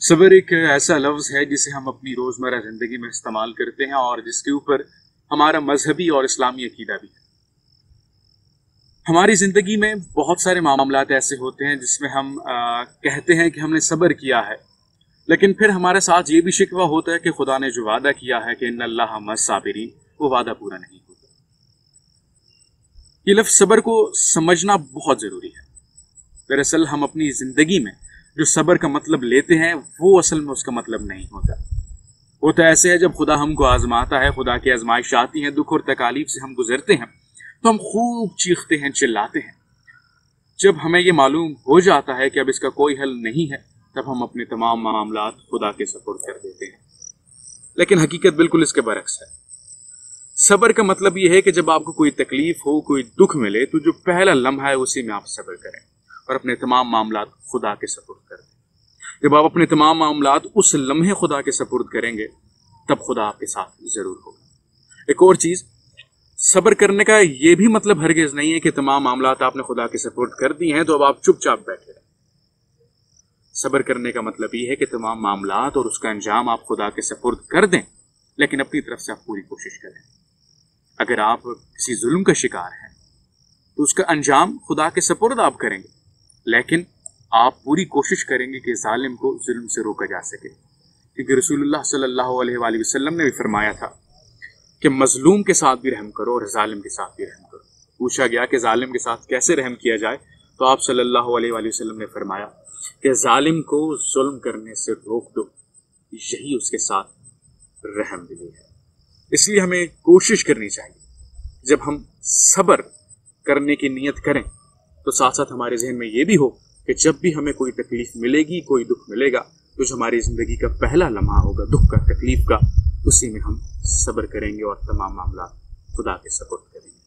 صبر ایک ایسا لفظ ہے جسے ہم اپنی روزمرہ زندگی میں استعمال کرتے ہیں اور جس کے اوپر ہمارا مذہبی اور اسلامی عقیدہ بھی ہے۔ ہماری زندگی میں بہت سارے معاملات ایسے ہوتے ہیں جس میں ہم کہتے ہیں کہ ہم نے صبر کیا ہے، لیکن پھر ہمارے ساتھ یہ بھی شکوہ ہوتا ہے کہ خدا نے جو وعدہ کیا ہے کہ ان اللہ مع الصابرین، وہ وعدہ پورا نہیں ہوتا۔ یہ لفظ صبر کو سمجھنا بہت ضروری ہے۔ دراصل ہم اپنی زندگی میں جو صبر کا مطلب لیتے ہیں وہ اصل میں اس کا مطلب نہیں ہوتا۔ وہ تو ایسے ہے جب خدا ہم کو آزماتا ہے، خدا کی آزمائش آتی ہیں، دکھ اور تکالیف سے ہم گزرتے ہیں تو ہم خوب چیختے ہیں، چلاتے ہیں۔ جب ہمیں یہ معلوم ہو جاتا ہے کہ اب اس کا کوئی حل نہیں ہے، تب ہم اپنے تمام معاملات خدا کے سپرد کر دیتے ہیں۔ لیکن حقیقت بالکل اس کے برعکس ہے۔ صبر کا مطلب یہ ہے کہ جب آپ کو کوئی تکلیف ہو، کوئی دکھ ملے، تو جو پہلا لمحہ ہے اسی میں آپ صبر کریں اور اپنے تمام معاملات خدا کے سپرد کر دیں۔ جب آپ اپنے تمام معاملات اس لمحے خدا کے سپرد کریں گے، تب خدا آپ کے ساتھ ضرور ہوگا۔ ایک اور چیز، صبر کرنے کا یہ بھی مطلب ہرگز نہیں ہے کہ تمام معاملات آپ نے خدا کے سپرد کر دی ہیں تو اب آپ چپ چاپ بیٹھے رہیں۔ صبر کرنے کا مطلب یہ ہے کہ تمام معاملات اور اس کا انجام آپ خدا کے سپرد کر دیں، لیکن اپنی طرف سے آپ پوری کوشش کریں۔ اگر آپ کسی ظلم کا شکار ہیں تو اس کا انجام خدا کے سپرد آپ کریں گے، لیکن آپ پوری کوشش کریں گے کہ ظالم کو ظلم سے روکا جا سکے، کیونکہ رسول اللہ صلی اللہ علیہ وآلہ وسلم نے بھی فرمایا تھا کہ مظلوم کے ساتھ بھی رحم کرو اور ظالم کے ساتھ بھی رحم کرو۔ پوچھا گیا کہ ظالم کے ساتھ کیسے رحم کیا جائے، تو آپ صلی اللہ علیہ وآلہ وسلم نے فرمایا کہ ظالم کو ظلم کرنے سے روک دو، یہی اس کے ساتھ رحم دلی ہے۔ اس لیے ہمیں کوشش کرنی چاہیے جب ہم صبر کرنے کی نیت کریں تو ساتھ ساتھ ہمارے ذہن میں یہ بھی ہو کہ جب بھی ہمیں کوئی تکلیف ملے گی، کوئی دکھ ملے گا، تو جو ہماری زندگی کا پہلا لمحہ ہوگا دکھ کا، تکلیف کا، اسی میں ہم صبر کریں گے اور تمام معاملات خدا کے سپرد کریں گے۔